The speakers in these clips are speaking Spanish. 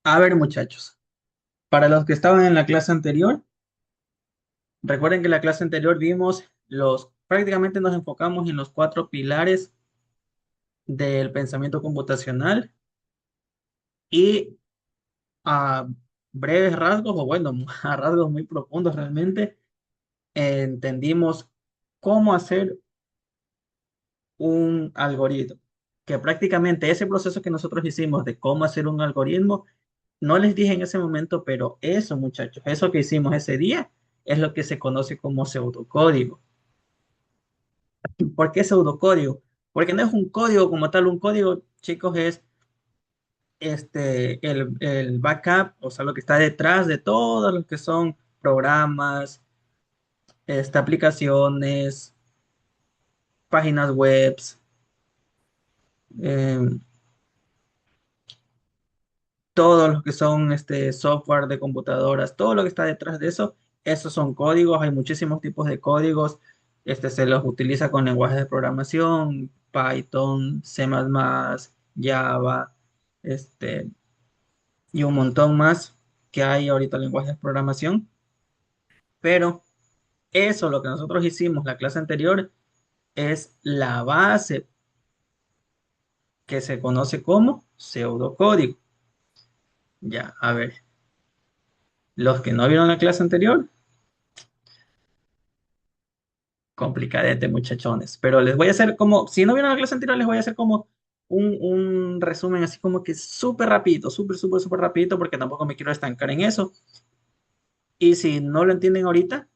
A ver, muchachos, para los que estaban en la clase anterior, recuerden que en la clase anterior vimos prácticamente nos enfocamos en los cuatro pilares del pensamiento computacional y a breves rasgos, o bueno, a rasgos muy profundos realmente, entendimos cómo hacer un algoritmo. Que prácticamente ese proceso que nosotros hicimos de cómo hacer un algoritmo, no les dije en ese momento, pero eso, muchachos, eso que hicimos ese día es lo que se conoce como pseudocódigo. ¿Por qué pseudocódigo? Porque no es un código como tal, un código, chicos, es el backup, o sea, lo que está detrás de todos los que son programas, aplicaciones, páginas web, eh, todos los que son software de computadoras, todo lo que está detrás de eso, esos son códigos, hay muchísimos tipos de códigos, se los utiliza con lenguajes de programación, Python, C++, Java, este, y un montón más que hay ahorita en lenguajes de programación, pero eso, lo que nosotros hicimos la clase anterior, es la base que se conoce como pseudocódigo. Ya, a ver, los que no vieron la clase anterior, complicadete, muchachones. Pero les voy a hacer como, si no vieron la clase anterior, les voy a hacer como un resumen así como que súper rapidito, súper rapidito, porque tampoco me quiero estancar en eso. Y si no lo entienden ahorita,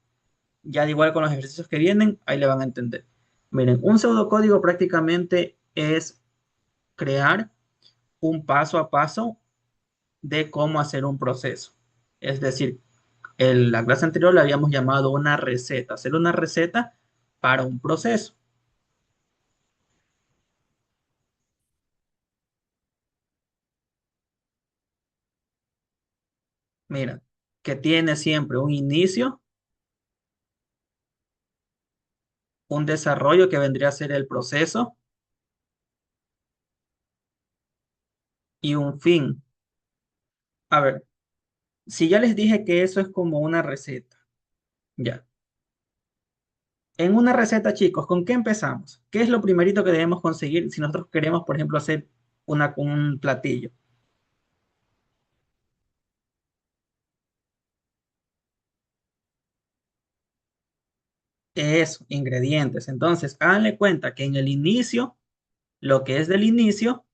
ya de igual con los ejercicios que vienen, ahí le van a entender. Miren, un pseudocódigo prácticamente es crear un paso a paso de cómo hacer un proceso. Es decir, en la clase anterior le habíamos llamado una receta, hacer una receta para un proceso. Mira, que tiene siempre un inicio, un desarrollo que vendría a ser el proceso y un fin. A ver, si ya les dije que eso es como una receta, ya. En una receta, chicos, ¿con qué empezamos? ¿Qué es lo primerito que debemos conseguir si nosotros queremos, por ejemplo, hacer un platillo? Eso, ingredientes. Entonces, háganle cuenta que en el inicio, lo que es del inicio,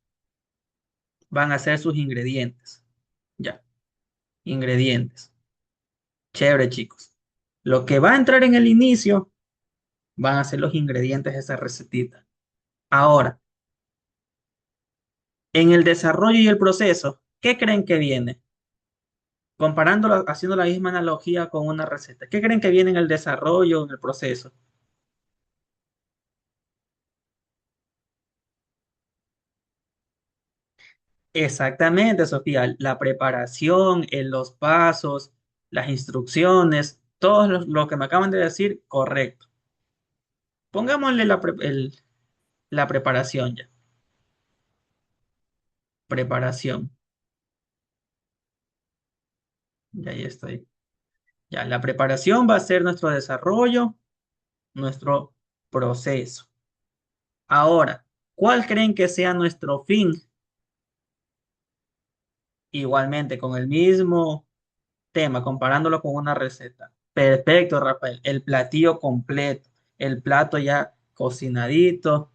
van a ser sus ingredientes. Ya, ingredientes. Chévere, chicos. Lo que va a entrar en el inicio van a ser los ingredientes de esa recetita. Ahora, en el desarrollo y el proceso, ¿qué creen que viene? Comparándolo, haciendo la misma analogía con una receta. ¿Qué creen que viene en el desarrollo, en el proceso? Exactamente, Sofía. La preparación, los pasos, las instrucciones, todo lo que me acaban de decir, correcto. Pongámosle la preparación ya. Preparación. Ya ahí estoy. Ya, la preparación va a ser nuestro desarrollo, nuestro proceso. Ahora, ¿cuál creen que sea nuestro fin? Igualmente, con el mismo tema, comparándolo con una receta. Perfecto, Rafael. El platillo completo, el plato ya cocinadito,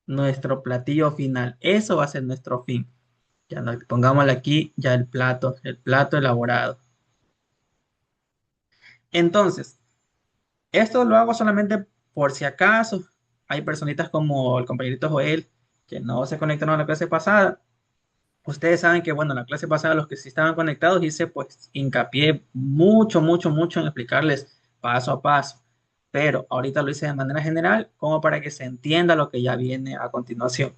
nuestro platillo final. Eso va a ser nuestro fin. Ya pongámosle aquí ya el plato elaborado. Entonces, esto lo hago solamente por si acaso hay personitas como el compañerito Joel que no se conectaron a la clase pasada. Ustedes saben que, bueno, la clase pasada, los que sí estaban conectados, hice pues hincapié mucho en explicarles paso a paso. Pero ahorita lo hice de manera general, como para que se entienda lo que ya viene a continuación.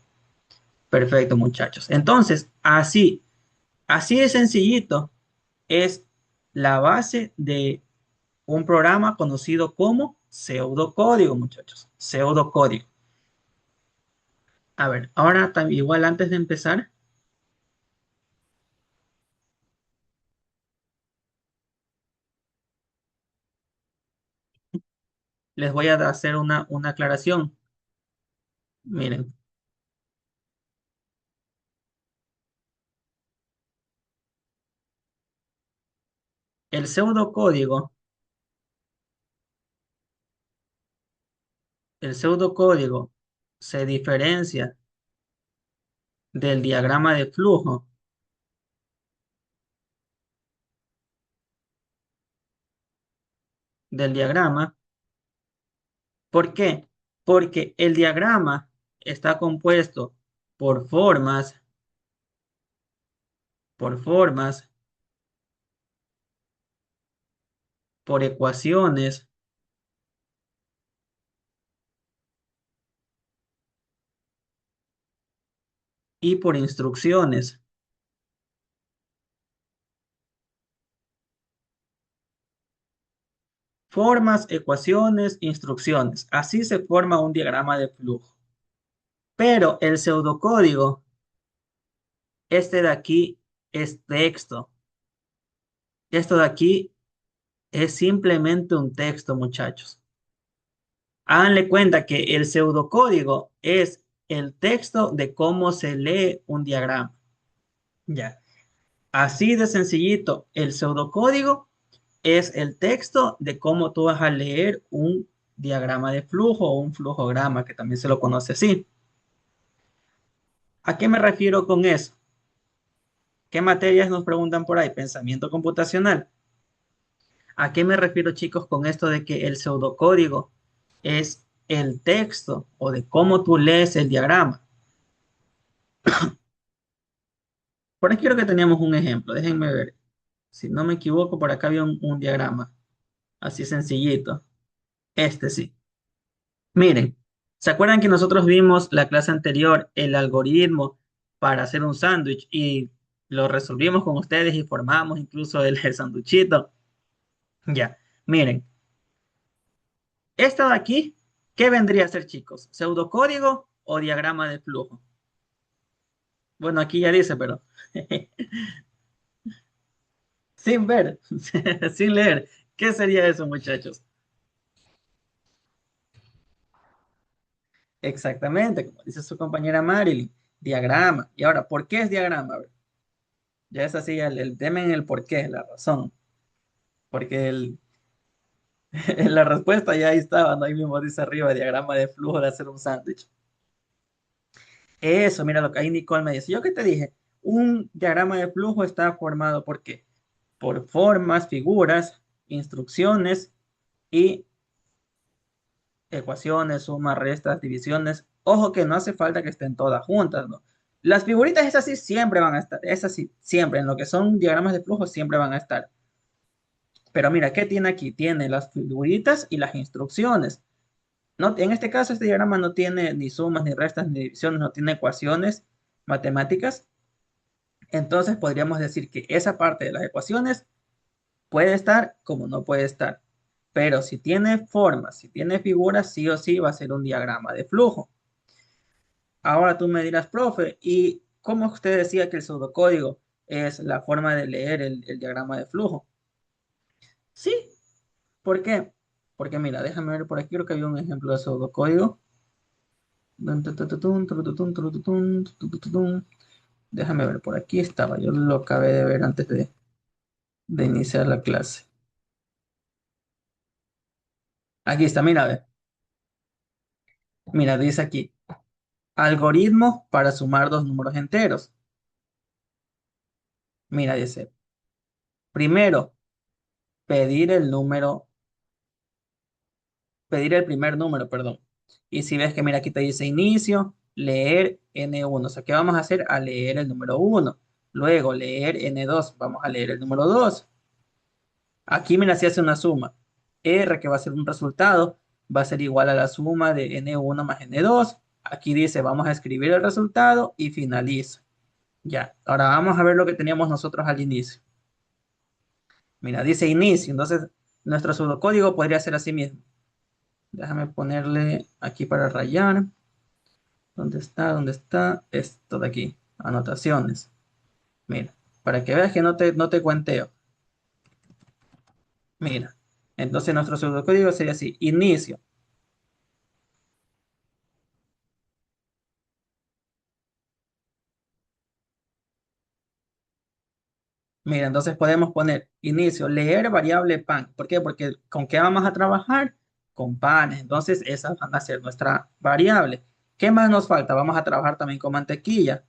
Perfecto, muchachos. Entonces, así de sencillito es la base de un programa conocido como pseudocódigo, muchachos. Pseudocódigo. A ver, ahora igual antes de empezar. Les voy a hacer una aclaración. Miren, el pseudocódigo, el pseudocódigo se diferencia del diagrama de flujo, del diagrama. ¿Por qué? Porque el diagrama está compuesto por formas, por formas, por ecuaciones y por instrucciones. Formas, ecuaciones, instrucciones. Así se forma un diagrama de flujo. Pero el pseudocódigo, este de aquí es texto. Esto de aquí es simplemente un texto, muchachos. Háganle cuenta que el pseudocódigo es el texto de cómo se lee un diagrama. Ya. Así de sencillito, el pseudocódigo es el texto de cómo tú vas a leer un diagrama de flujo o un flujograma, que también se lo conoce así. ¿A qué me refiero con eso? ¿Qué materias nos preguntan por ahí? Pensamiento computacional. ¿A qué me refiero, chicos, con esto de que el pseudocódigo es el texto o de cómo tú lees el diagrama? Por aquí creo que teníamos un ejemplo. Déjenme ver. Si no me equivoco, por acá había un diagrama. Así sencillito. Este sí. Miren, ¿se acuerdan que nosotros vimos la clase anterior el algoritmo para hacer un sándwich y lo resolvimos con ustedes y formamos incluso el sanduchito? Ya, miren, esta de aquí, ¿qué vendría a ser, chicos? ¿Pseudocódigo o diagrama de flujo? Bueno, aquí ya dice, pero sin ver, sin leer. ¿Qué sería eso, muchachos? Exactamente, como dice su compañera Marilyn, diagrama. Y ahora, ¿por qué es diagrama? A ver, ya es así el tema en el por qué, la razón. Porque la respuesta ya ahí estaba, ¿no? Ahí mismo dice arriba, diagrama de flujo de hacer un sándwich. Eso, mira lo que ahí Nicole me dice. Yo qué te dije, un diagrama de flujo está formado ¿por qué? Por formas, figuras, instrucciones y ecuaciones, sumas, restas, divisiones. Ojo que no hace falta que estén todas juntas, ¿no? Las figuritas esas sí siempre van a estar, esas sí, siempre, en lo que son diagramas de flujo siempre van a estar. Pero mira, ¿qué tiene aquí? Tiene las figuritas y las instrucciones. No, en este caso, este diagrama no tiene ni sumas, ni restas, ni divisiones, no tiene ecuaciones matemáticas. Entonces podríamos decir que esa parte de las ecuaciones puede estar como no puede estar. Pero si tiene formas, si tiene figuras, sí o sí va a ser un diagrama de flujo. Ahora tú me dirás, profe, ¿y cómo usted decía que el pseudocódigo es la forma de leer el diagrama de flujo? Sí, ¿por qué? Porque mira, déjame ver por aquí, creo que había un ejemplo de pseudocódigo. Déjame ver, por aquí estaba. Yo lo acabé de ver antes de iniciar la clase. Aquí está, mira, ve. Mira, dice aquí, algoritmo para sumar dos números enteros. Mira, dice, primero, pedir el número, pedir el primer número, perdón. Y si ves que, mira, aquí te dice inicio, leer N1. O sea, ¿qué vamos a hacer? A leer el número uno. Luego, leer N2. Vamos a leer el número 2. Aquí, mira, se hace una suma. R, que va a ser un resultado, va a ser igual a la suma de N1 más N2. Aquí dice, vamos a escribir el resultado y finaliza. Ya, ahora vamos a ver lo que teníamos nosotros al inicio. Mira, dice inicio, entonces nuestro pseudocódigo podría ser así mismo. Déjame ponerle aquí para rayar. ¿Dónde está? ¿Dónde está? Esto de aquí, anotaciones. Mira, para que veas que no te cuenteo. Mira, entonces nuestro pseudocódigo sería así, inicio. Mira, entonces podemos poner inicio, leer variable pan. ¿Por qué? Porque ¿con qué vamos a trabajar? Con panes. Entonces esas van a ser nuestra variable. ¿Qué más nos falta? Vamos a trabajar también con mantequilla.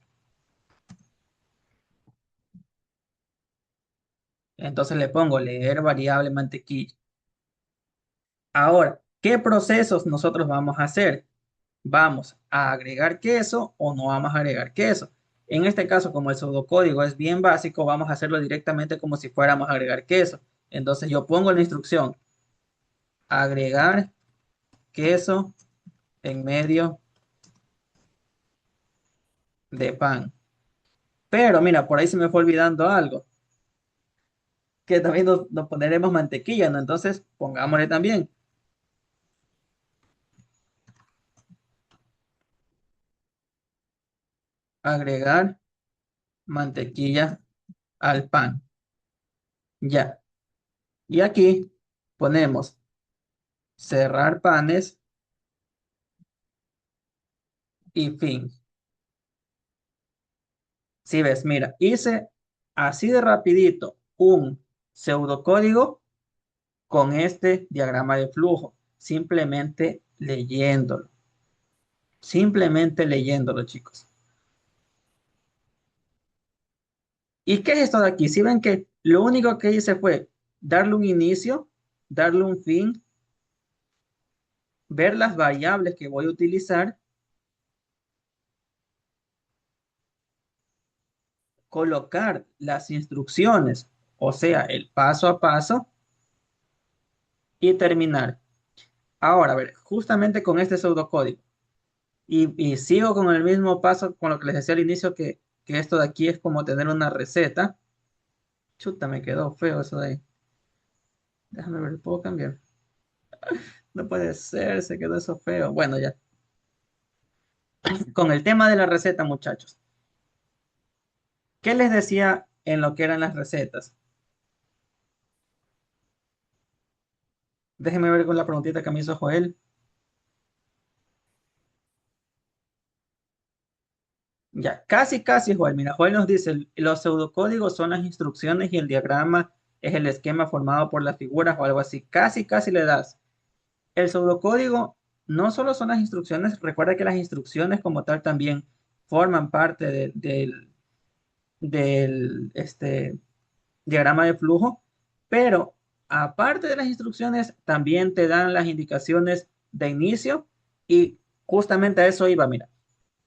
Entonces le pongo leer variable mantequilla. Ahora, ¿qué procesos nosotros vamos a hacer? ¿Vamos a agregar queso o no vamos a agregar queso? En este caso, como el pseudocódigo es bien básico, vamos a hacerlo directamente como si fuéramos a agregar queso. Entonces yo pongo en la instrucción, agregar queso en medio de pan. Pero mira, por ahí se me fue olvidando algo, que también nos poneremos mantequilla, ¿no? Entonces pongámosle también, agregar mantequilla al pan. Ya. Y aquí ponemos cerrar panes y fin. Si ves, mira, hice así de rapidito un pseudocódigo con este diagrama de flujo, simplemente leyéndolo, chicos. ¿Y qué es esto de aquí? Si ven que lo único que hice fue darle un inicio, darle un fin, ver las variables que voy a utilizar, colocar las instrucciones, o sea, el paso a paso y terminar. Ahora, a ver, justamente con este pseudocódigo. Y sigo con el mismo paso con lo que les decía al inicio, que esto de aquí es como tener una receta. Chuta, me quedó feo eso de ahí. Déjame ver, ¿puedo cambiar? No puede ser, se quedó eso feo. Bueno, ya. Con el tema de la receta, muchachos. ¿Qué les decía en lo que eran las recetas? Déjenme ver con la preguntita que me hizo Joel. Ya, casi, Joel. Mira, Joel nos dice, los pseudocódigos son las instrucciones y el diagrama es el esquema formado por las figuras o algo así. Casi le das. El pseudocódigo no solo son las instrucciones, recuerda que las instrucciones como tal también forman parte del diagrama de flujo, pero aparte de las instrucciones, también te dan las indicaciones de inicio y justamente a eso iba, mira.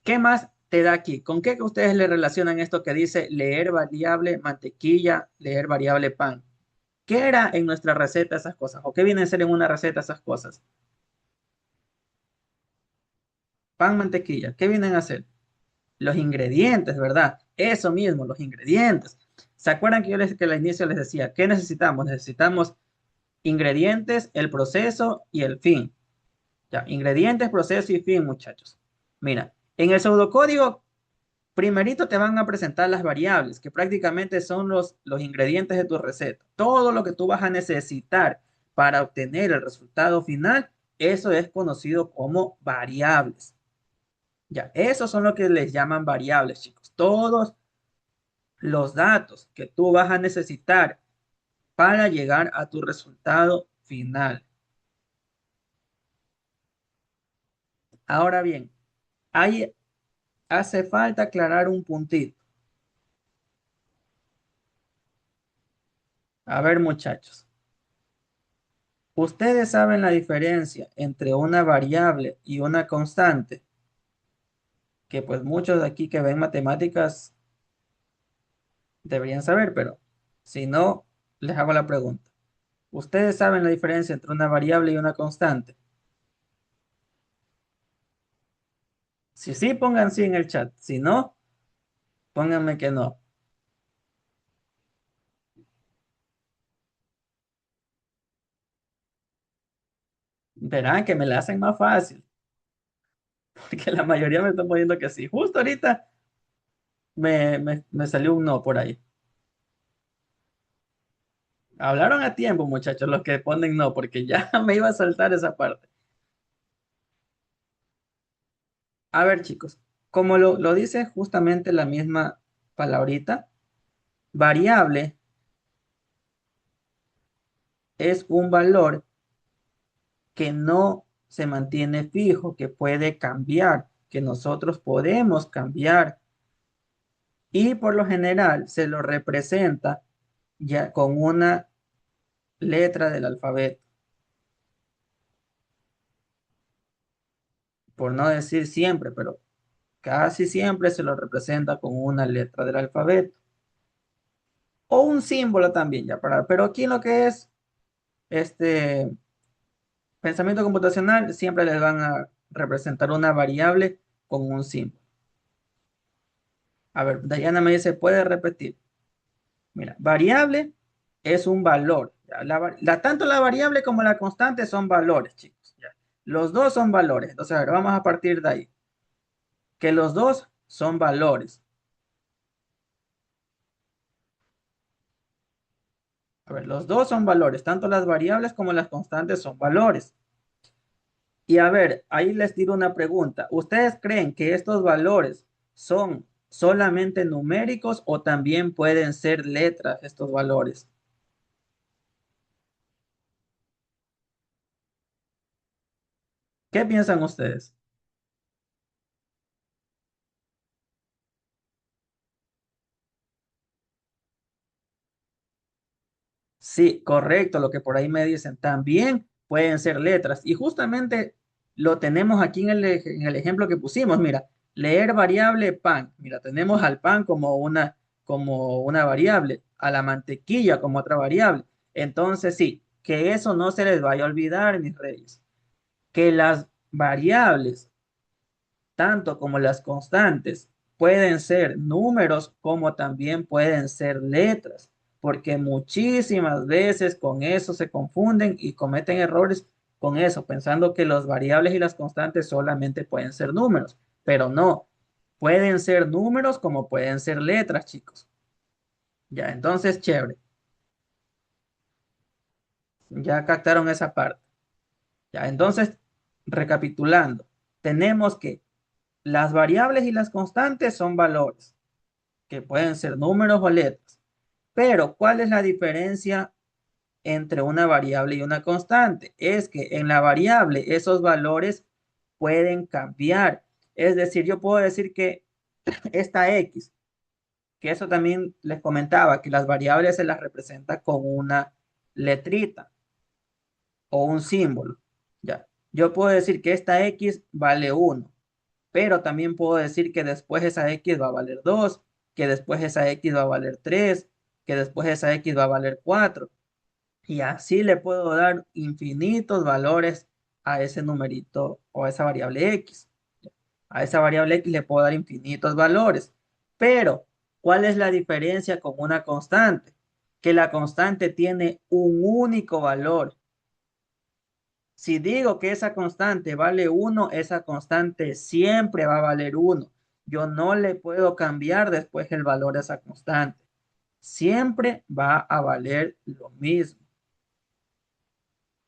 ¿Qué más te da aquí? ¿Con qué que ustedes le relacionan esto que dice leer variable mantequilla, leer variable pan? ¿Qué era en nuestra receta esas cosas? ¿O qué vienen a ser en una receta esas cosas? Pan, mantequilla. ¿Qué vienen a hacer? Los ingredientes, ¿verdad? Eso mismo, los ingredientes. ¿Se acuerdan que que al inicio les decía, ¿qué necesitamos? Necesitamos ingredientes, el proceso y el fin. Ya, ingredientes, proceso y fin, muchachos. Mira, en el pseudocódigo, primerito te van a presentar las variables, que prácticamente son los ingredientes de tu receta. Todo lo que tú vas a necesitar para obtener el resultado final, eso es conocido como variables. Ya, esos son lo que les llaman variables, chicos. Todos los datos que tú vas a necesitar para llegar a tu resultado final. Ahora bien, ahí hace falta aclarar un puntito. A ver, muchachos, ustedes saben la diferencia entre una variable y una constante, que pues muchos de aquí que ven matemáticas deberían saber, pero si no, les hago la pregunta. ¿Ustedes saben la diferencia entre una variable y una constante? Si sí, pongan sí en el chat. Si no, pónganme que no. Verán que me la hacen más fácil, porque la mayoría me están poniendo que sí. Justo ahorita me salió un no por ahí. Hablaron a tiempo, muchachos, los que ponen no, porque ya me iba a saltar esa parte. A ver, chicos, como lo dice justamente la misma palabrita, variable. es un valor que no se mantiene fijo, que puede cambiar, que nosotros podemos cambiar y por lo general se lo representa ya con una letra del alfabeto, por no decir siempre, pero casi siempre se lo representa con una letra del alfabeto o un símbolo también ya para, pero aquí lo que es este pensamiento computacional siempre les van a representar una variable con un símbolo. A ver, Diana me dice, ¿puede repetir? Mira, variable es un valor. ¿Ya? Tanto la variable como la constante son valores, chicos. ¿Ya? Los dos son valores. Entonces, a ver, vamos a partir de ahí. Que los dos son valores. A ver, los dos son valores. Tanto las variables como las constantes son valores. Y a ver, ahí les tiro una pregunta. ¿Ustedes creen que estos valores son solamente numéricos o también pueden ser letras estos valores? ¿Qué piensan ustedes? Sí, correcto, lo que por ahí me dicen. También pueden ser letras. Y justamente lo tenemos aquí en el ejemplo que pusimos. Mira, leer variable pan. Mira, tenemos al pan como una variable, a la mantequilla como otra variable. Entonces, sí, que eso no se les vaya a olvidar, mis reyes. Que las variables tanto como las constantes pueden ser números como también pueden ser letras, porque muchísimas veces con eso se confunden y cometen errores con eso, pensando que las variables y las constantes solamente pueden ser números, pero no, pueden ser números como pueden ser letras, chicos. Ya, entonces, chévere, ya captaron esa parte. Ya, entonces, recapitulando, tenemos que las variables y las constantes son valores que pueden ser números o letras. Pero, ¿cuál es la diferencia entre una variable y una constante? Es que en la variable esos valores pueden cambiar. Es decir, yo puedo decir que esta X, que eso también les comentaba, que las variables se las representa con una letrita o un símbolo. Ya. Yo puedo decir que esta X vale 1, pero también puedo decir que después esa X va a valer 2, que después esa X va a valer 3, que después esa X va a valer 4. Y así le puedo dar infinitos valores a ese numerito o a esa variable X. A esa variable X le puedo dar infinitos valores. Pero, ¿cuál es la diferencia con una constante? Que la constante tiene un único valor. Si digo que esa constante vale 1, esa constante siempre va a valer 1. Yo no le puedo cambiar después el valor a esa constante. Siempre va a valer lo mismo.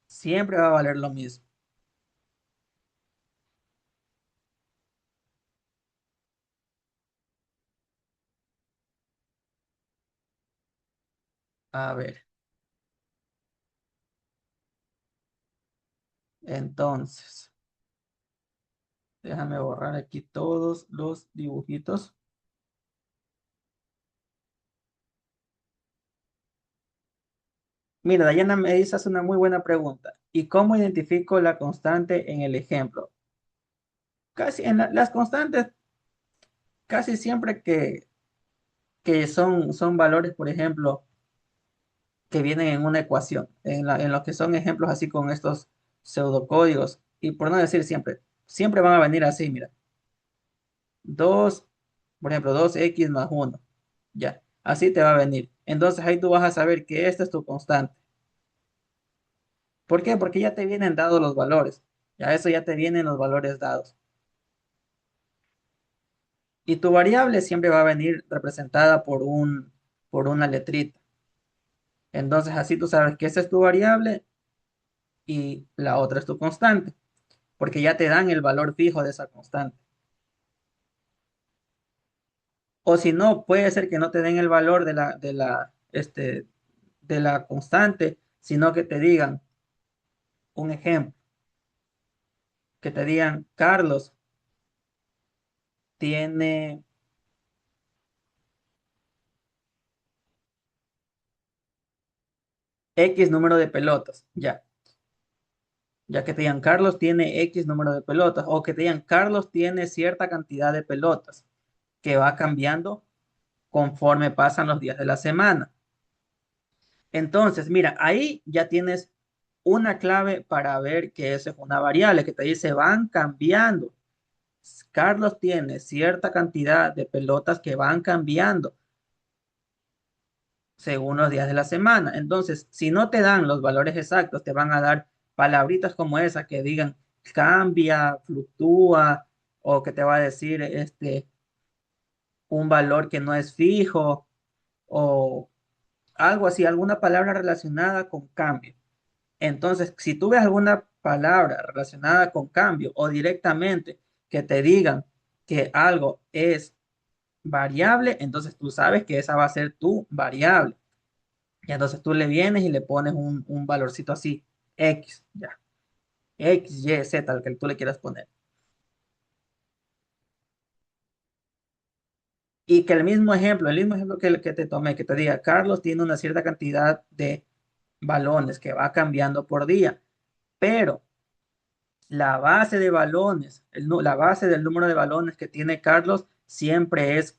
Siempre va a valer lo mismo. A ver, entonces, déjame borrar aquí todos los dibujitos. Mira, Dayana me dice hace una muy buena pregunta. ¿Y cómo identifico la constante en el ejemplo? Casi en las constantes, casi siempre que son valores, por ejemplo, que vienen en una ecuación, en los que son ejemplos así con estos pseudocódigos, y por no decir siempre, siempre van a venir así, mira, 2 por ejemplo, 2x más 1 ya, así te va a venir. Entonces ahí tú vas a saber que esta es tu constante. ¿Por qué? Porque ya te vienen dados los valores, ya eso ya te vienen los valores dados. Y tu variable siempre va a venir representada por una letrita. Entonces así tú sabes que esa es tu variable y la otra es tu constante, porque ya te dan el valor fijo de esa constante. O si no, puede ser que no te den el valor de la constante, sino que te digan un ejemplo, que te digan, Carlos tiene X número de pelotas, ya que te digan, Carlos tiene X número de pelotas, o que te digan, Carlos tiene cierta cantidad de pelotas, que va cambiando conforme pasan los días de la semana. Entonces, mira, ahí ya tienes una clave para ver que eso es una variable que te dice van cambiando. Carlos tiene cierta cantidad de pelotas que van cambiando según los días de la semana. Entonces, si no te dan los valores exactos, te van a dar palabritas como esa que digan cambia, fluctúa, o que te va a decir un valor que no es fijo, o algo así, alguna palabra relacionada con cambio. Entonces, si tú ves alguna palabra relacionada con cambio o directamente que te digan que algo es variable, entonces tú sabes que esa va a ser tu variable. Y entonces tú le vienes y le pones un valorcito así, X, ya, X, Y, Z, al que tú le quieras poner. Y que el mismo ejemplo que te tomé, que te diga, Carlos tiene una cierta cantidad de balones que va cambiando por día, pero la base de balones, la base del número de balones que tiene Carlos siempre es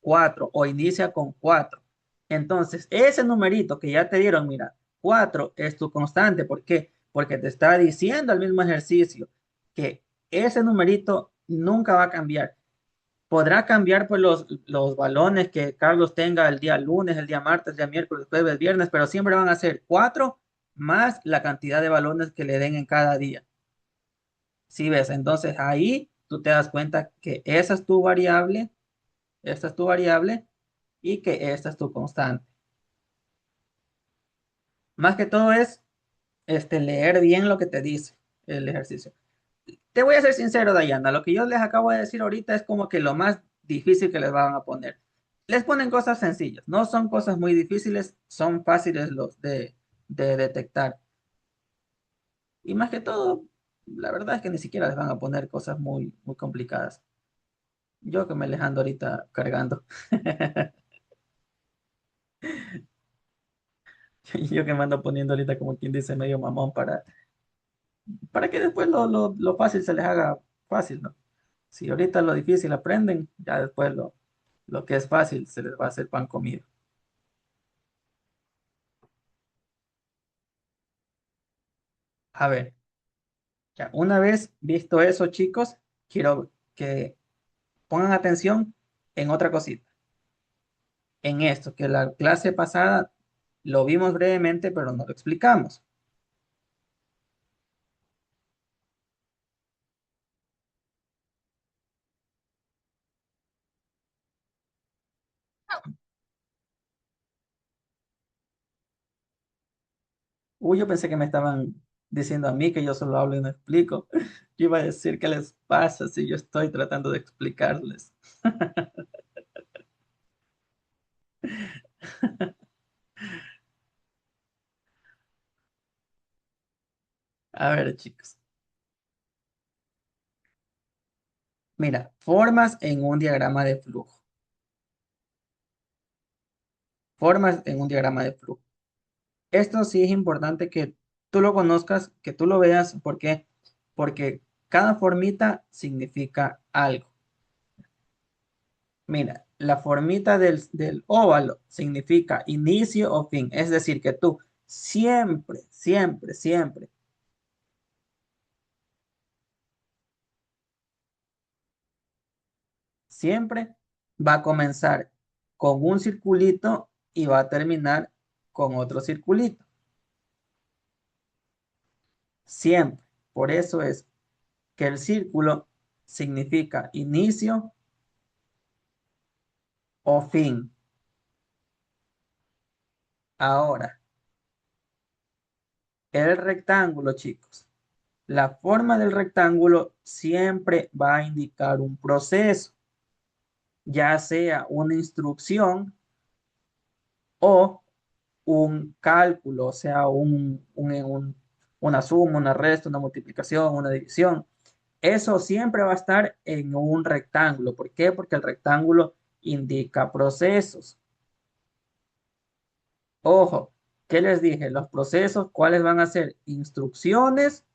4 o inicia con 4. Entonces, ese numerito que ya te dieron, mira, 4 es tu constante. ¿Por qué? Porque te está diciendo el mismo ejercicio que ese numerito nunca va a cambiar. Podrá cambiar pues los balones que Carlos tenga el día lunes, el día martes, el día miércoles, jueves, viernes, pero siempre van a ser 4 más la cantidad de balones que le den en cada día. Si ves, entonces ahí tú te das cuenta que esa es tu variable, esta es tu variable y que esta es tu constante. Más que todo es leer bien lo que te dice el ejercicio. Te voy a ser sincero, Dayana, lo que yo les acabo de decir ahorita es como que lo más difícil que les van a poner. Les ponen cosas sencillas, no son cosas muy difíciles, son fáciles de detectar. Y más que todo, la verdad es que ni siquiera les van a poner cosas muy complicadas. Yo que me les ando ahorita cargando. Yo que me ando poniendo ahorita como quien dice medio mamón para que después lo fácil se les haga fácil, ¿no? Si ahorita lo difícil aprenden, ya después lo que es fácil se les va a hacer pan comido. A ver, ya una vez visto eso, chicos, quiero que pongan atención en otra cosita, en esto, que la clase pasada lo vimos brevemente, pero no lo explicamos. Uy, yo pensé que me estaban diciendo a mí que yo solo hablo y no explico. Yo iba a decir qué les pasa si yo estoy tratando de explicarles. A ver, chicos. Mira, formas en un diagrama de flujo. Formas en un diagrama de flujo. Esto sí es importante que tú lo conozcas, que tú lo veas. ¿Por qué? Porque cada formita significa algo. Mira, la formita del óvalo significa inicio o fin. Es decir, que tú siempre siempre va a comenzar con un circulito y va a terminar con otro circulito. Siempre. Por eso es que el círculo significa inicio o fin. Ahora, el rectángulo, chicos. La forma del rectángulo siempre va a indicar un proceso, ya sea una instrucción o un cálculo, o sea, una suma, una resta, una multiplicación, una división. Eso siempre va a estar en un rectángulo. ¿Por qué? Porque el rectángulo indica procesos. Ojo, ¿qué les dije? Los procesos, ¿cuáles van a ser? Instrucciones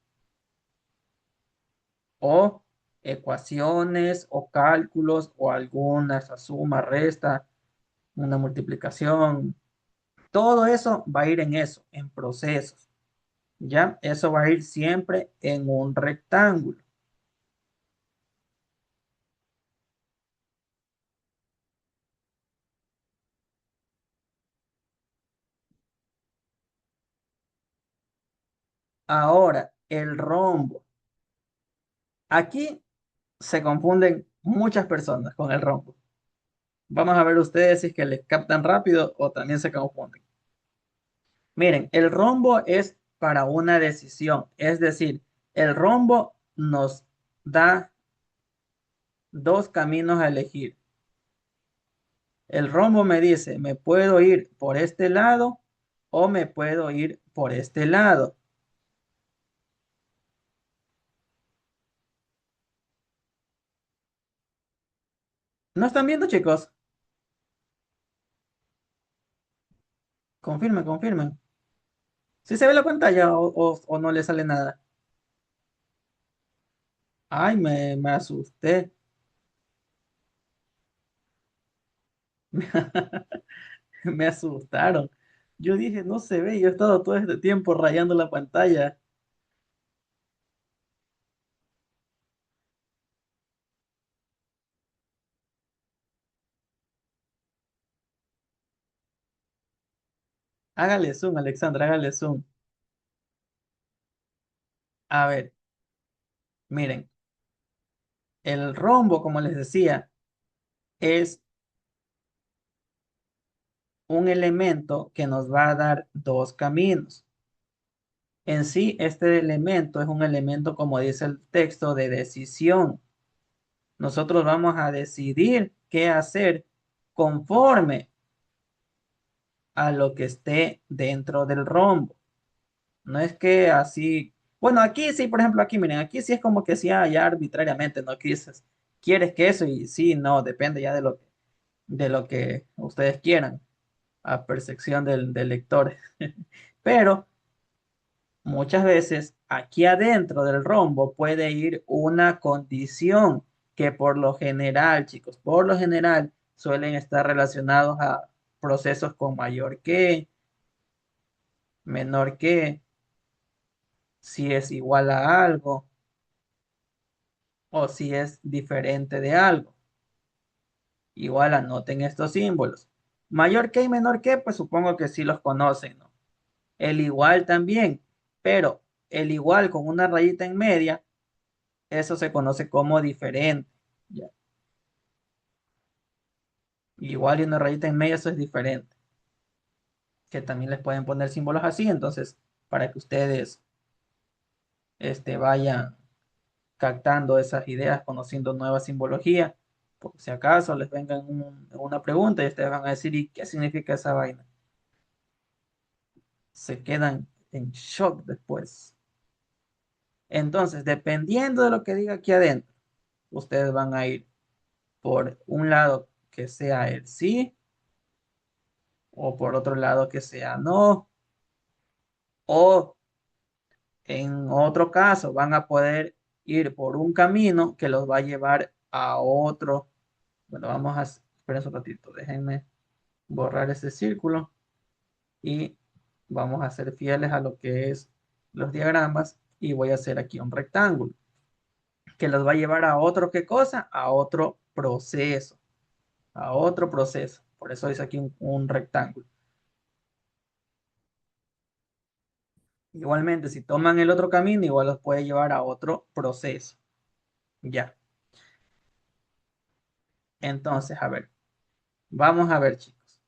o ecuaciones o cálculos o algunas, esa suma, resta, una multiplicación. Todo eso va a ir en eso, en procesos. ¿Ya? Eso va a ir siempre en un rectángulo. Ahora, el rombo. Aquí se confunden muchas personas con el rombo. Vamos a ver ustedes si es que les captan rápido o también se confunden. Miren, el rombo es para una decisión, es decir, el rombo nos da dos caminos a elegir. El rombo me dice, me puedo ir por este lado o me puedo ir por este lado. ¿No están viendo, chicos? Confirmen, confirmen. ¿Sí se ve la pantalla o no le sale nada? Ay, me asusté. Me asustaron. Yo dije, no se ve, yo he estado todo este tiempo rayando la pantalla. Hágale zoom, Alexandra, hágale zoom. A ver, miren, el rombo, como les decía, es un elemento que nos va a dar dos caminos. En sí, este elemento es un elemento, como dice el texto, de decisión. Nosotros vamos a decidir qué hacer conforme a lo que esté dentro del rombo. No es que así, bueno, aquí sí, por ejemplo, aquí, miren, aquí sí es como que sí, ya arbitrariamente, ¿no? Aquí dices, ¿quieres que eso? Y sí, no, depende ya de lo que ustedes quieran, a percepción del lector. Pero muchas veces aquí adentro del rombo puede ir una condición que por lo general, chicos, por lo general suelen estar relacionados a procesos con mayor que, menor que, si es igual a algo o si es diferente de algo. Igual anoten estos símbolos. Mayor que y menor que, pues supongo que sí los conocen, ¿no? El igual también, pero el igual con una rayita en media, eso se conoce como diferente. ¿Ya? Igual y una rayita en media, eso es diferente. Que también les pueden poner símbolos así, entonces, para que ustedes vayan captando esas ideas, conociendo nueva simbología. Por si acaso les venga una pregunta y ustedes van a decir, ¿y qué significa esa vaina? Se quedan en shock después. Entonces, dependiendo de lo que diga aquí adentro, ustedes van a ir por un lado que sea el sí o por otro lado que sea no, o en otro caso van a poder ir por un camino que los va a llevar a otro. Bueno, vamos a, esperen un ratito, déjenme borrar ese círculo y vamos a ser fieles a lo que es los diagramas y voy a hacer aquí un rectángulo que los va a llevar a otro, ¿qué cosa? A otro proceso, a otro proceso. Por eso hice aquí un rectángulo. Igualmente, si toman el otro camino, igual los puede llevar a otro proceso. Ya. Entonces, a ver, vamos a ver, chicos.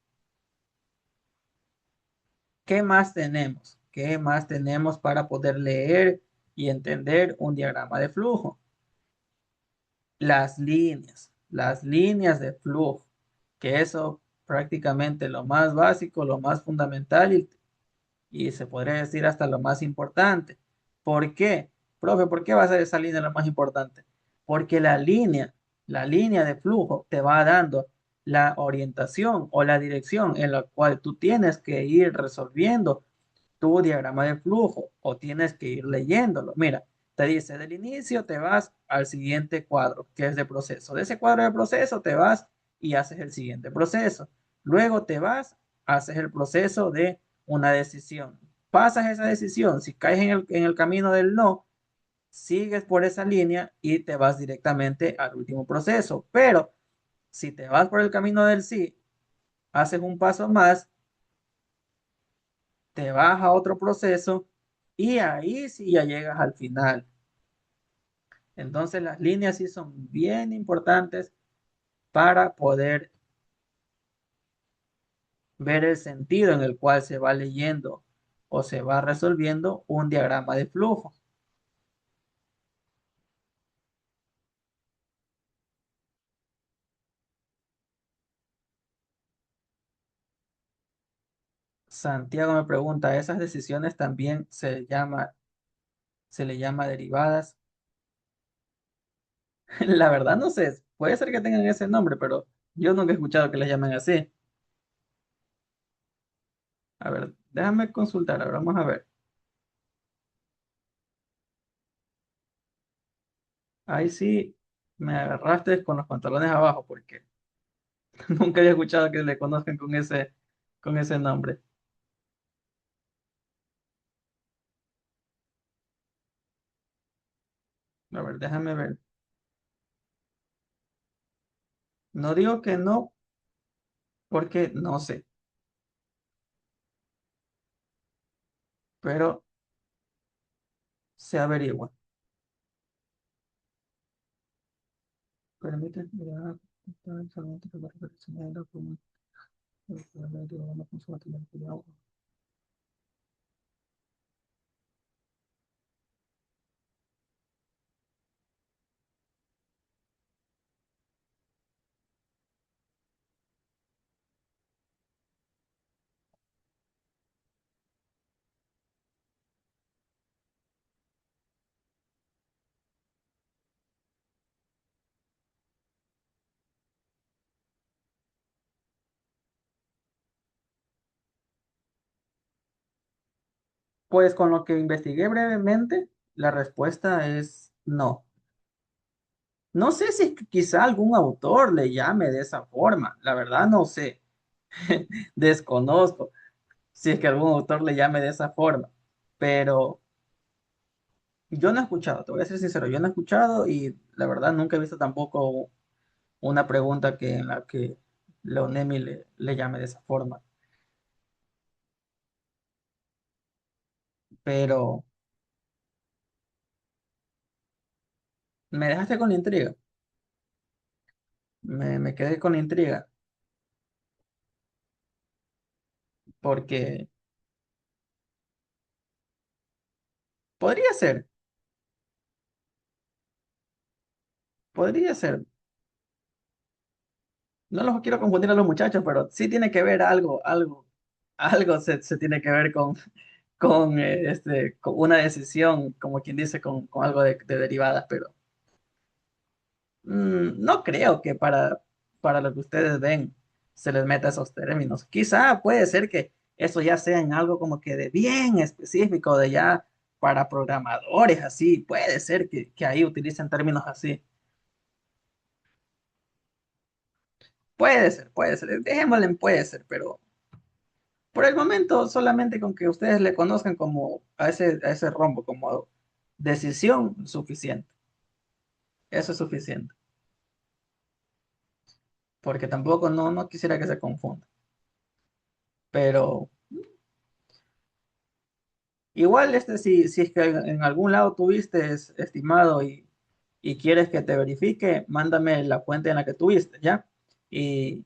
¿Qué más tenemos? ¿Qué más tenemos para poder leer y entender un diagrama de flujo? Las líneas de flujo, que eso prácticamente lo más básico, lo más fundamental y se podría decir hasta lo más importante. ¿Por qué? Profe, ¿por qué va a ser esa línea lo más importante? Porque la línea de flujo te va dando la orientación o la dirección en la cual tú tienes que ir resolviendo tu diagrama de flujo o tienes que ir leyéndolo. Mira, te dice, del inicio te vas al siguiente cuadro, que es de proceso. De ese cuadro de proceso te vas y haces el siguiente proceso. Luego te vas, haces el proceso de una decisión. Pasas esa decisión, si caes en el camino del no, sigues por esa línea y te vas directamente al último proceso. Pero si te vas por el camino del sí, haces un paso más, te vas a otro proceso y ahí sí ya llegas al final. Entonces las líneas sí son bien importantes para poder ver el sentido en el cual se va leyendo o se va resolviendo un diagrama de flujo. Santiago me pregunta, ¿esas decisiones también se le llama derivadas? La verdad no sé, puede ser que tengan ese nombre, pero yo nunca he escuchado que les llamen así. A ver, déjame consultar, ahora vamos a ver. Ahí sí me agarraste con los pantalones abajo porque nunca había escuchado que le conozcan con ese nombre. A ver, déjame ver. No digo que no, porque no sé, pero se averigua. Permite mirar solamente que la reflexión de la pluma, una consulta de agua. Pues con lo que investigué brevemente, la respuesta es no. No sé si es que quizá algún autor le llame de esa forma, la verdad no sé, desconozco si es que algún autor le llame de esa forma, pero yo no he escuchado, te voy a ser sincero, yo no he escuchado y la verdad nunca he visto tampoco una pregunta que en la que Leonemi le llame de esa forma. Pero me dejaste con la intriga, me quedé con la intriga, porque podría ser, podría ser. No los quiero confundir a los muchachos, pero sí tiene que ver algo se tiene que ver con una decisión, como quien dice, con algo de derivadas, pero no creo que para lo que ustedes ven se les meta esos términos. Quizá puede ser que eso ya sea en algo como que de bien específico, de ya para programadores, así. Puede ser que ahí utilicen términos así. Puede ser. Dejémosle en puede ser, pero por el momento solamente con que ustedes le conozcan como a ese rombo, como decisión suficiente. Eso es suficiente. Porque tampoco no quisiera que se confunda. Pero igual, si es que en algún lado tuviste estimado y quieres que te verifique, mándame la fuente en la que tuviste, ¿ya? Y,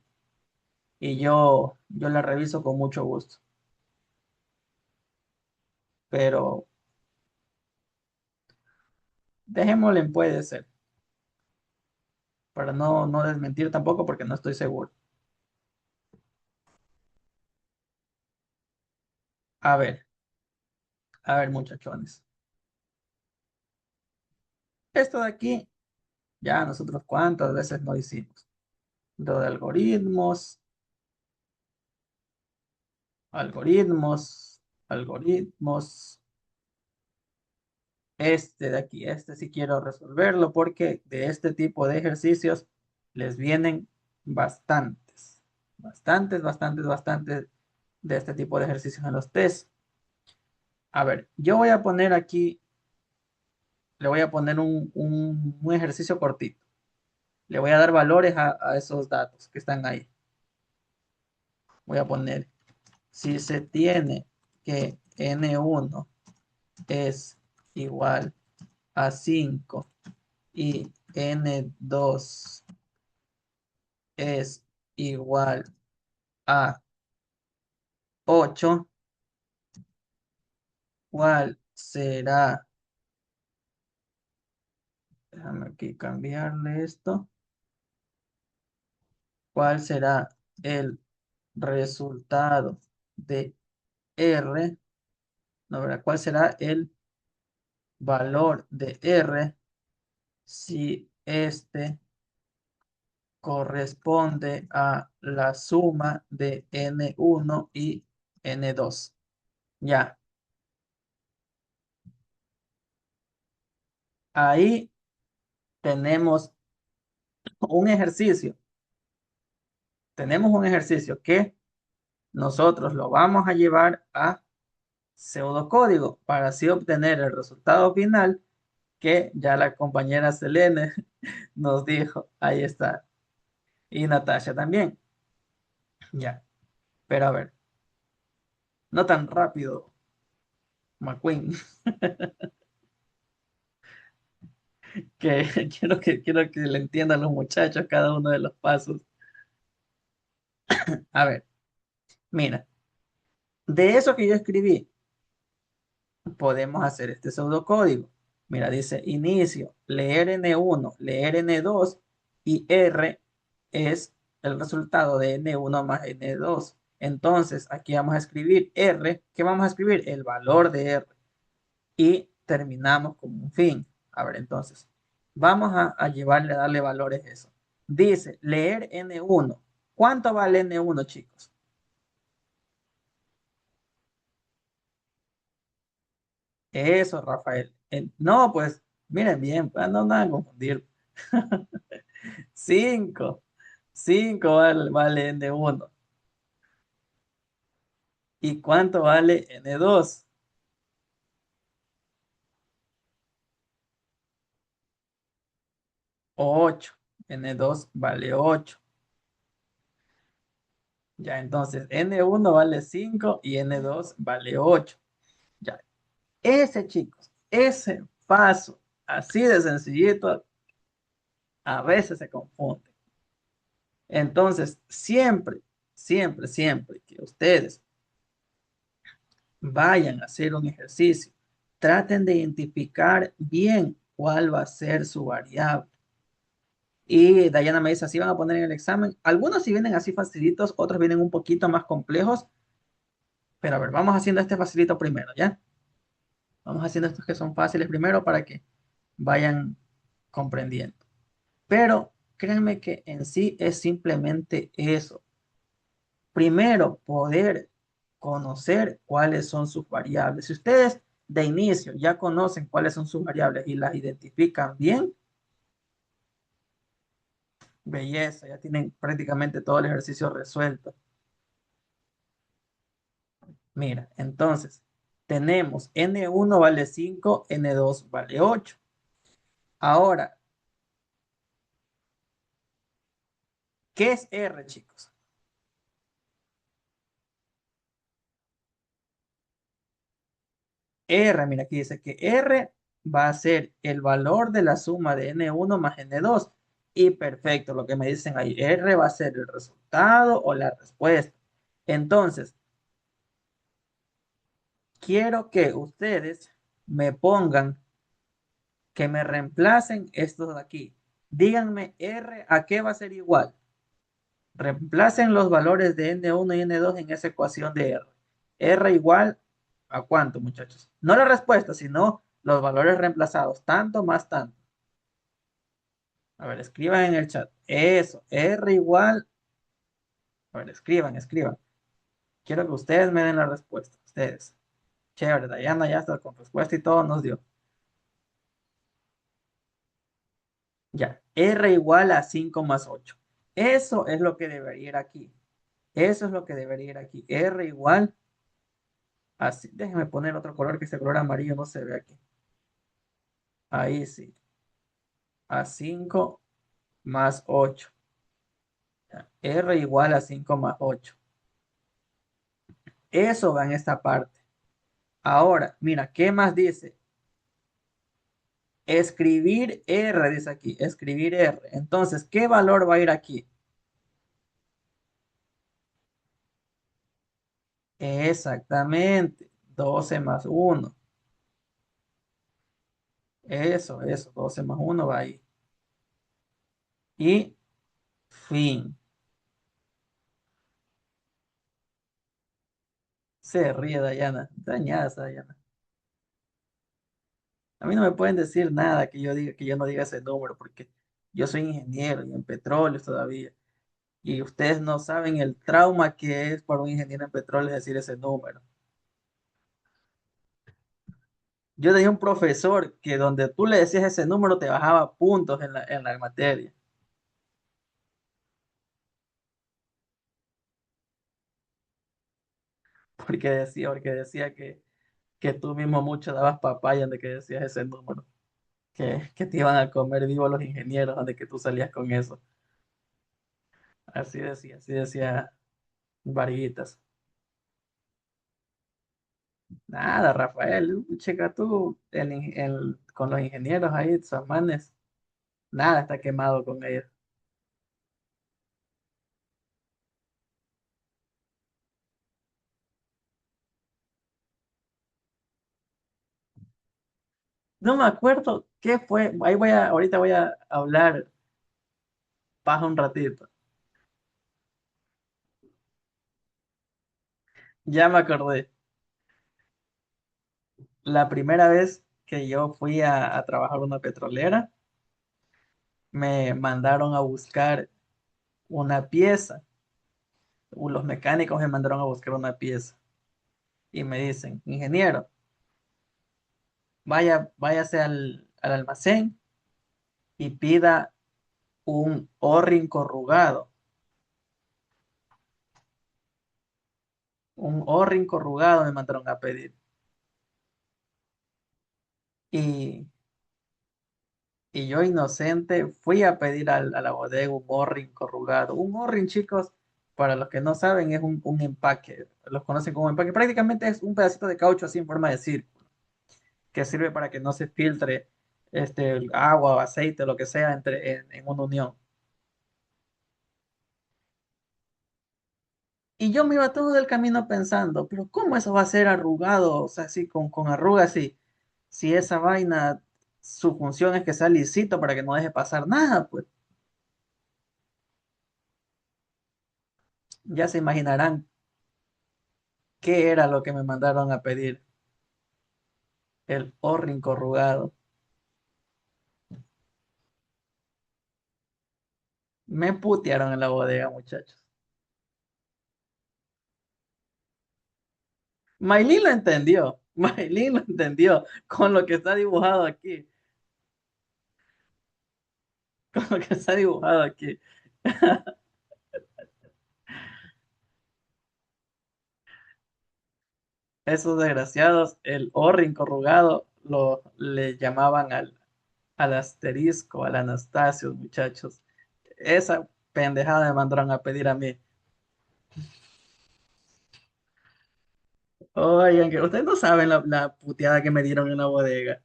y yo la reviso con mucho gusto. Pero dejémosle en puede ser, para no desmentir tampoco porque no estoy seguro. A ver, a ver, muchachones. Esto de aquí, ya nosotros cuántas veces lo hicimos. Lo de algoritmos, algoritmos, algoritmos. Este de aquí, este sí quiero resolverlo porque de este tipo de ejercicios les vienen bastantes, bastantes de este tipo de ejercicios en los test. A ver, yo voy a poner aquí, le voy a poner un ejercicio cortito. Le voy a dar valores a esos datos que están ahí. Voy a poner, si se tiene que n1 es igual a 5 y n2 es igual a 8, ¿cuál será? Déjame aquí cambiarle esto. ¿Cuál será el resultado de R? No, ¿verdad? ¿Cuál será el valor de R si este corresponde a la suma de N1 y N2? Ya, ahí tenemos un ejercicio. Tenemos un ejercicio que nosotros lo vamos a llevar a pseudocódigo para así obtener el resultado final que ya la compañera Selene nos dijo. Ahí está. Y Natasha también. Ya. Pero a ver, no tan rápido, McQueen, que quiero que le entiendan los muchachos cada uno de los pasos. A ver, mira, de eso que yo escribí, podemos hacer este pseudocódigo. Mira, dice inicio, leer N1, leer N2 y R es el resultado de N1 más N2. Entonces, aquí vamos a escribir R. ¿Qué vamos a escribir? El valor de R. Y terminamos con un fin. A ver, entonces, vamos a llevarle, a darle valores a eso. Dice, leer N1. ¿Cuánto vale N1, chicos? Eso, Rafael. No, pues, miren bien, pues, no nada a confundir. 5. 5 vale N1. ¿Y cuánto vale N2? 8. N2 vale 8. Ya, entonces N1 vale 5 y N2 vale 8. Ya, ese, chicos, ese paso, así de sencillito, a veces se confunde. Entonces, siempre que ustedes vayan a hacer un ejercicio, traten de identificar bien cuál va a ser su variable. Y Dayana me dice, así van a poner en el examen. Algunos sí vienen así facilitos, otros vienen un poquito más complejos. Pero a ver, vamos haciendo este facilito primero, ¿ya? Vamos haciendo estos que son fáciles primero para que vayan comprendiendo. Pero créanme que en sí es simplemente eso. Primero, poder conocer cuáles son sus variables. Si ustedes de inicio ya conocen cuáles son sus variables y las identifican bien, belleza, ya tienen prácticamente todo el ejercicio resuelto. Mira, entonces, tenemos N1 vale 5, N2 vale 8. Ahora, ¿qué es R, chicos? R, mira, aquí dice que R va a ser el valor de la suma de N1 más N2. Y perfecto, lo que me dicen ahí, R va a ser el resultado o la respuesta. Entonces, quiero que ustedes me pongan, que me reemplacen estos de aquí. Díganme R a qué va a ser igual. Reemplacen los valores de N1 y N2 en esa ecuación de R. R igual ¿A cuánto, muchachos? No la respuesta, sino los valores reemplazados. Tanto más tanto. A ver, escriban en el chat. Eso, R igual. A ver, escriban, escriban. Quiero que ustedes me den la respuesta. Ustedes. Chévere, Dayana ya está con respuesta y todo nos dio. Ya, R igual a 5 más 8. Eso es lo que debería ir aquí. Eso es lo que debería ir aquí. R igual a... Déjenme poner otro color que ese color amarillo no se ve aquí. Ahí sí. A 5 más 8. R igual a 5 más 8. Eso va en esta parte. Ahora, mira, ¿qué más dice? Escribir R, dice aquí. Escribir R. Entonces, ¿qué valor va a ir aquí? Exactamente. 12 más 1. Eso. 12 más 1 va ahí. Y fin. Se ríe Dayana. Dañada esa Dayana. A mí no me pueden decir nada que yo diga, que yo no diga ese número, porque yo soy ingeniero y en petróleo todavía. Y ustedes no saben el trauma que es para un ingeniero en petróleo decir ese número. Yo tenía un profesor que donde tú le decías ese número te bajaba puntos en la materia, porque decía que tú mismo mucho dabas papaya donde que decías ese número, que te iban a comer vivo los ingenieros donde que tú salías con eso. Así decía Varguitas. Nada, Rafael, checa tú con los ingenieros ahí, esos manes, nada está quemado con ellos. No me acuerdo qué fue, ahorita voy a hablar paja un ratito. Ya me acordé. La primera vez que yo fui a trabajar en una petrolera, me mandaron a buscar una pieza. Los mecánicos me mandaron a buscar una pieza y me dicen, ingeniero, váyase al almacén y pida un O-ring corrugado. Un O-ring corrugado me mandaron a pedir. Y, y yo inocente fui a pedir a la bodega un O-ring corrugado. Un O-ring, chicos, para los que no saben, es un empaque. Los conocen como empaque. Prácticamente es un pedacito de caucho así en forma de círculo, que sirve para que no se filtre el agua o aceite, lo que sea, en una unión. Y yo me iba todo el camino pensando, pero ¿cómo eso va a ser arrugado? O sea, así con arrugas, si esa vaina, su función es que sea lisito para que no deje pasar nada, pues ya se imaginarán qué era lo que me mandaron a pedir, el O-ring corrugado. Me putearon en la bodega, muchachos. Maylin lo entendió, Maylin lo entendió con lo que está dibujado aquí, con lo que está dibujado aquí. Esos desgraciados, el O-ring corrugado, le llamaban al asterisco, al Anastasio, muchachos. Esa pendejada me mandaron a pedir a mí. Oigan, que ustedes no saben la puteada que me dieron en la bodega.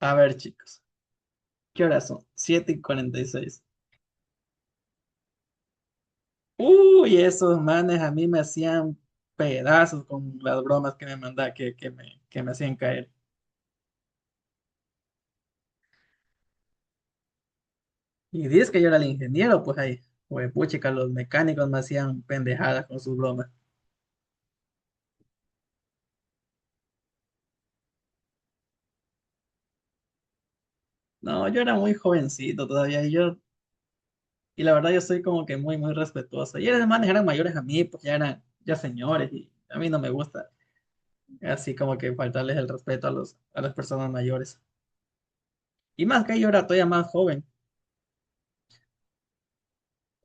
A ver, chicos, ¿qué horas son? 7:46. Uy, esos manes a mí me hacían pedazos con las bromas que me mandaban, que me hacían caer. Y dices que yo era el ingeniero, pues ahí, pues puchica, los mecánicos me hacían pendejadas con sus bromas. No, yo era muy jovencito todavía y la verdad yo soy como que muy, muy respetuoso. Y los manes eran mayores a mí, pues ya eran ya señores y a mí no me gusta así como que faltarles el respeto a las personas mayores. Y más que yo era todavía más joven.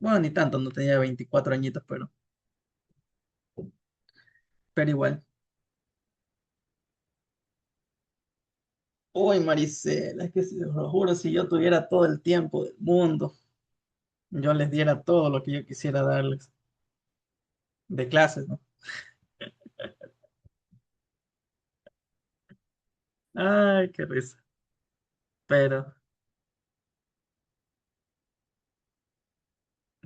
Bueno, ni tanto, no tenía 24 añitos, pero igual. Uy, Maricela, es que si, os lo juro, si yo tuviera todo el tiempo del mundo, yo les diera todo lo que yo quisiera darles de clases, ¿no? Ay, qué risa. Pero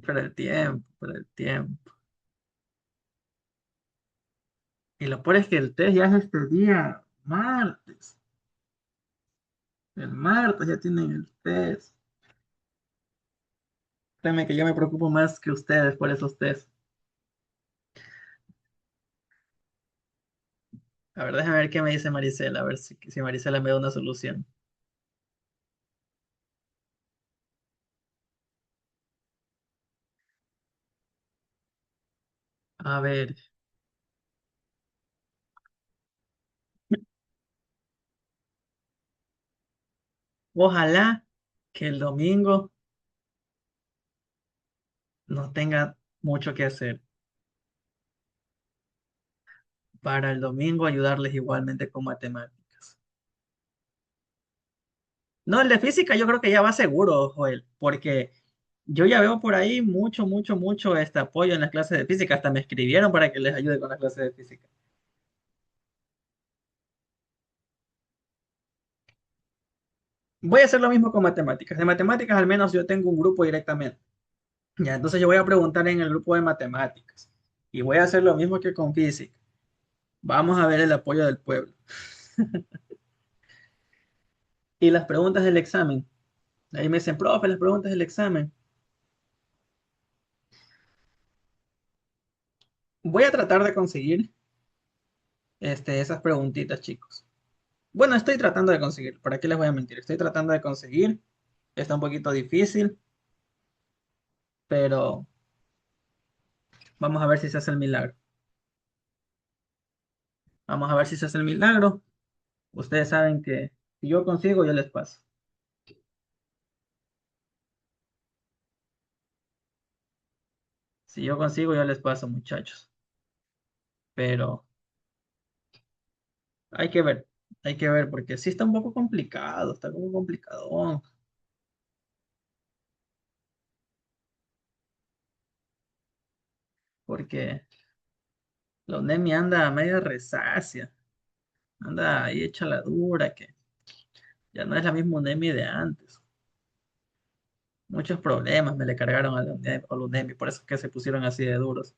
pero el tiempo. Y lo peor es que el test ya es este día, martes. El martes ya tienen el test. Créeme que yo me preocupo más que ustedes por esos test. A ver, déjame ver qué me dice Maricela, a ver si Maricela me da una solución. A ver, ojalá que el domingo no tenga mucho que hacer. Para el domingo ayudarles igualmente con matemáticas. No, el de física yo creo que ya va seguro, Joel, porque yo ya veo por ahí mucho, mucho, mucho este apoyo en las clases de física. Hasta me escribieron para que les ayude con las clases de física. Voy a hacer lo mismo con matemáticas. De matemáticas al menos yo tengo un grupo directamente. Ya, entonces yo voy a preguntar en el grupo de matemáticas. Y voy a hacer lo mismo que con física. Vamos a ver el apoyo del pueblo. Y las preguntas del examen. Ahí me dicen, profe, las preguntas del examen. Voy a tratar de conseguir esas preguntitas, chicos. Bueno, estoy tratando de conseguir. ¿Para qué les voy a mentir? Estoy tratando de conseguir. Está un poquito difícil, pero vamos a ver si se hace el milagro. Vamos a ver si se hace el milagro. Ustedes saben que si yo consigo, yo les paso. Si yo consigo, yo les paso, muchachos. Pero hay que ver, hay que ver, porque sí está un poco complicado, está como complicado. Porque la UNEMI anda medio resacia, anda ahí hecha la dura, que ya no es la misma UNEMI de antes. Muchos problemas me le cargaron a la UNEMI, por eso es que se pusieron así de duros.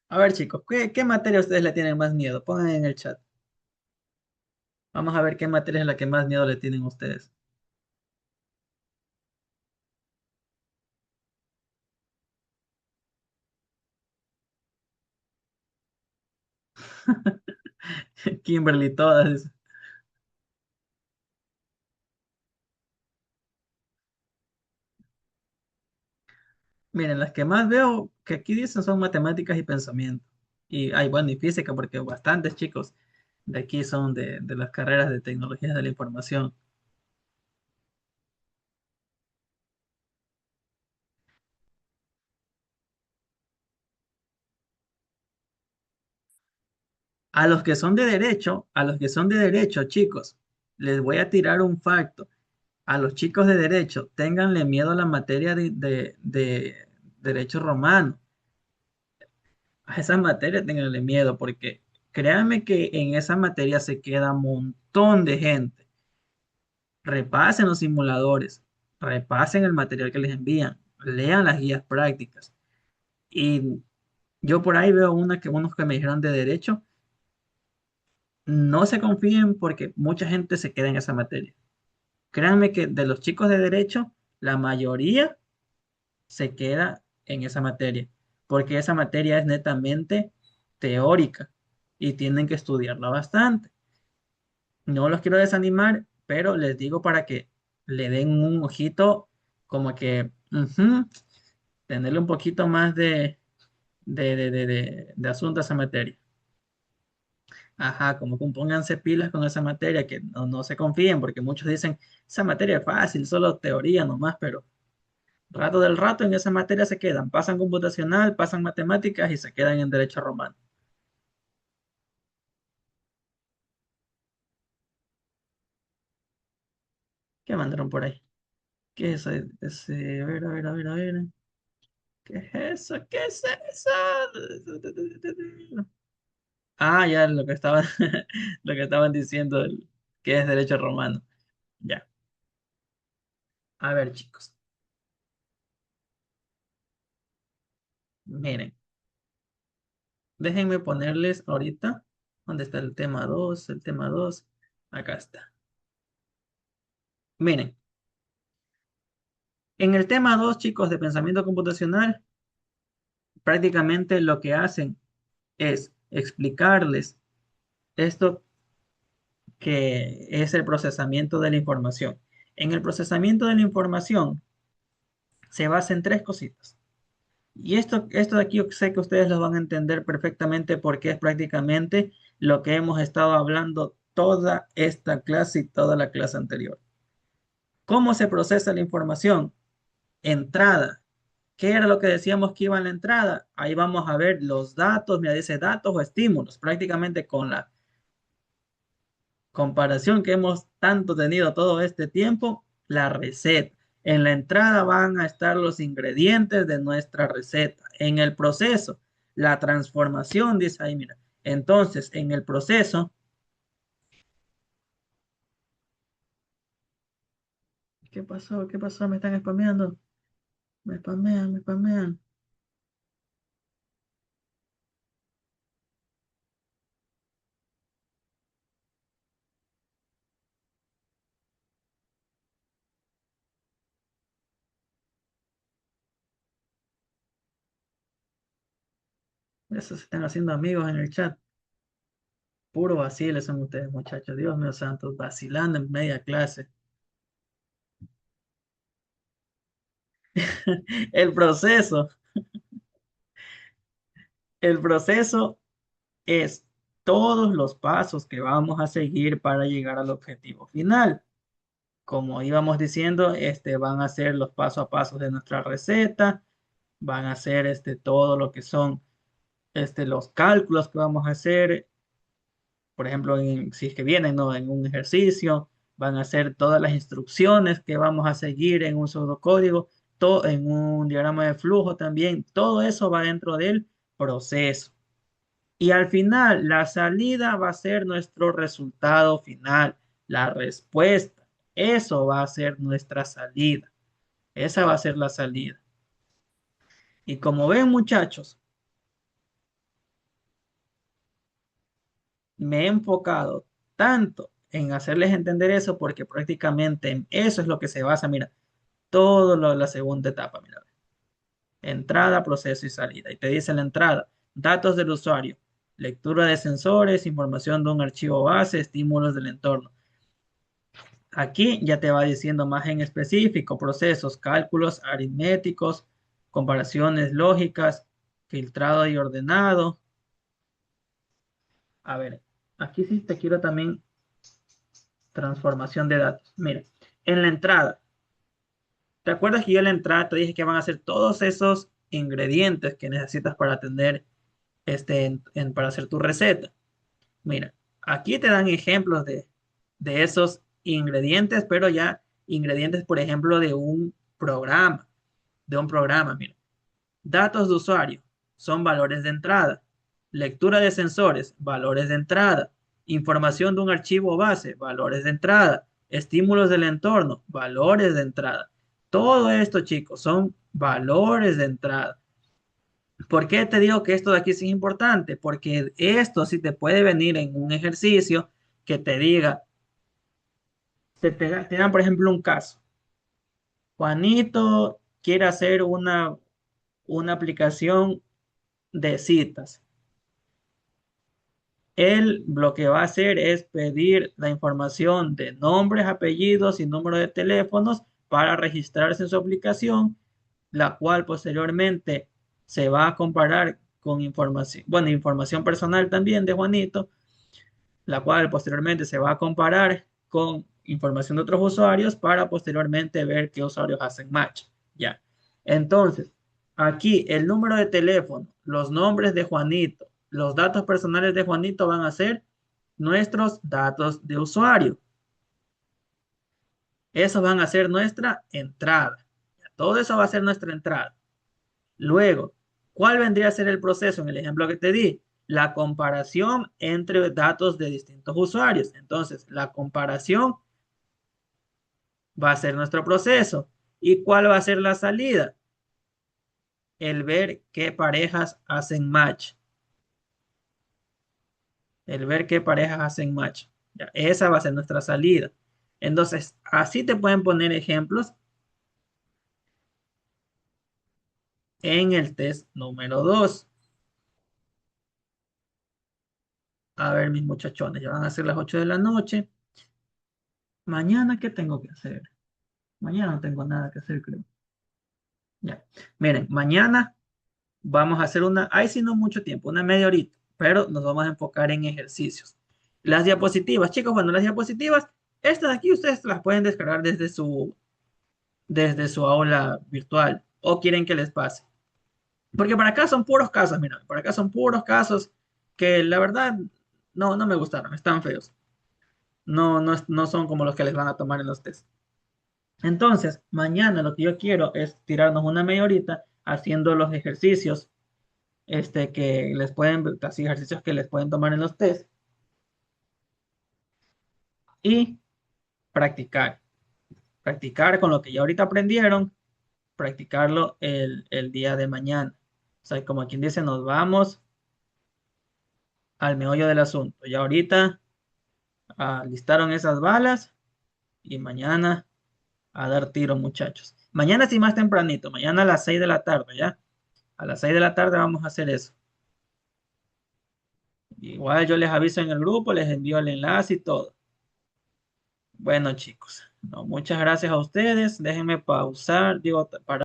A ver, chicos, ¿qué materia ustedes le tienen más miedo? Pongan en el chat. Vamos a ver qué materia es la que más miedo le tienen ustedes. Kimberly, todas. Miren, las que más veo que aquí dicen son matemáticas y pensamiento. Y hay, bueno, y física, porque bastantes chicos de aquí son de las carreras de tecnologías de la información. A los que son de derecho, a los que son de derecho, chicos, les voy a tirar un facto. A los chicos de derecho, ténganle miedo a la materia de derecho romano. A esa materia ténganle miedo, porque créanme que en esa materia se queda un montón de gente. Repasen los simuladores, repasen el material que les envían, lean las guías prácticas. Y yo por ahí veo unos que me dijeron de derecho No se confíen porque mucha gente se queda en esa materia. Créanme que de los chicos de derecho, la mayoría se queda en esa materia, porque esa materia es netamente teórica y tienen que estudiarla bastante. No los quiero desanimar, pero les digo para que le den un ojito, como que tenerle un poquito más de asunto a esa materia. Ajá, como que pónganse pilas con esa materia, que no se confíen, porque muchos dicen, esa materia es fácil, solo teoría nomás, pero rato del rato en esa materia se quedan, pasan computacional, pasan matemáticas y se quedan en derecho romano. ¿Qué mandaron por ahí? ¿Qué es eso? A ver, a ver, a ver, a ver. ¿Qué es eso? ¿Qué es eso? Ah, ya lo que estaba, lo que estaban diciendo, que es derecho romano. Ya. A ver, chicos, miren, déjenme ponerles ahorita, ¿dónde está el tema 2? El tema 2, acá está. Miren, en el tema 2, chicos, de pensamiento computacional, prácticamente lo que hacen es explicarles esto que es el procesamiento de la información. En el procesamiento de la información se basa en tres cositas. Y esto de aquí yo sé que ustedes lo van a entender perfectamente porque es prácticamente lo que hemos estado hablando toda esta clase y toda la clase anterior. ¿Cómo se procesa la información? Entrada. ¿Qué era lo que decíamos que iba en la entrada? Ahí vamos a ver los datos, mira, dice datos o estímulos, prácticamente con la comparación que hemos tanto tenido todo este tiempo, la receta. En la entrada van a estar los ingredientes de nuestra receta. En el proceso, la transformación, dice ahí, mira. Entonces, en el proceso, ¿qué pasó? ¿Qué pasó? Me están spameando. Me spamean, me spamean. Eso se están haciendo amigos en el chat. Puro vacile son ustedes, muchachos. Dios mío santo, vacilando en media clase. El proceso, el proceso es todos los pasos que vamos a seguir para llegar al objetivo final. Como íbamos diciendo, van a ser los paso a paso de nuestra receta, van a ser todo lo que son los cálculos que vamos a hacer, por ejemplo, si es que vienen, ¿no? En un ejercicio, van a ser todas las instrucciones que vamos a seguir en un pseudocódigo, todo en un diagrama de flujo también, todo eso va dentro del proceso. Y al final, la salida va a ser nuestro resultado final, la respuesta. Eso va a ser nuestra salida. Esa va a ser la salida. Y como ven, muchachos, me he enfocado tanto en hacerles entender eso porque prácticamente en eso es lo que se basa, mira, todo lo de la segunda etapa, mira, entrada, proceso y salida. Y te dice la entrada, datos del usuario, lectura de sensores, información de un archivo base, estímulos del entorno. Aquí ya te va diciendo más en específico, procesos, cálculos aritméticos, comparaciones lógicas, filtrado y ordenado. A ver, aquí sí te quiero también transformación de datos. Mira, en la entrada, ¿te acuerdas que yo en la entrada te dije que van a ser todos esos ingredientes que necesitas para tener para hacer tu receta? Mira, aquí te dan ejemplos de esos ingredientes, pero ya ingredientes, por ejemplo, de un programa, mira. Datos de usuario son valores de entrada. Lectura de sensores, valores de entrada. Información de un archivo base, valores de entrada. Estímulos del entorno, valores de entrada. Todo esto, chicos, son valores de entrada. ¿Por qué te digo que esto de aquí sí es importante? Porque esto sí te puede venir en un ejercicio que te diga, te dan por ejemplo un caso. Juanito quiere hacer una aplicación de citas. Él lo que va a hacer es pedir la información de nombres, apellidos y número de teléfonos para registrarse en su aplicación, la cual posteriormente se va a comparar con información, bueno, información personal también de Juanito, la cual posteriormente se va a comparar con información de otros usuarios para posteriormente ver qué usuarios hacen match. Ya. Entonces, aquí el número de teléfono, los nombres de Juanito, los datos personales de Juanito van a ser nuestros datos de usuario. Esos van a ser nuestra entrada. Todo eso va a ser nuestra entrada. Luego, ¿cuál vendría a ser el proceso en el ejemplo que te di? La comparación entre datos de distintos usuarios. Entonces, la comparación va a ser nuestro proceso. ¿Y cuál va a ser la salida? El ver qué parejas hacen match. El ver qué parejas hacen match. Ya, esa va a ser nuestra salida. Entonces, así te pueden poner ejemplos en el test número 2. A ver, mis muchachones, ya van a ser las 8 de la noche. Mañana, ¿qué tengo que hacer? Mañana no tengo nada que hacer, creo. Ya. Miren, mañana vamos a hacer una, ahí sí no mucho tiempo, una media horita, pero nos vamos a enfocar en ejercicios. Las diapositivas, chicos, bueno, las diapositivas, estas de aquí ustedes las pueden descargar desde su aula virtual o quieren que les pase. Porque para acá son puros casos, mira, para acá son puros casos que la verdad no me gustaron, están feos. No son como los que les van a tomar en los test. Entonces, mañana lo que yo quiero es tirarnos una media horita haciendo los ejercicios que les pueden, así ejercicios que les pueden tomar en los test y practicar. Practicar con lo que ya ahorita aprendieron, practicarlo el día de mañana. O sea, como quien dice, nos vamos al meollo del asunto. Ya ahorita listaron esas balas y mañana a dar tiro, muchachos. Mañana sí más tempranito, mañana a las 6 de la tarde, ¿ya? A las 6 de la tarde vamos a hacer eso. Igual yo les aviso en el grupo, les envío el enlace y todo. Bueno, chicos, no, muchas gracias a ustedes. Déjenme pausar, digo, para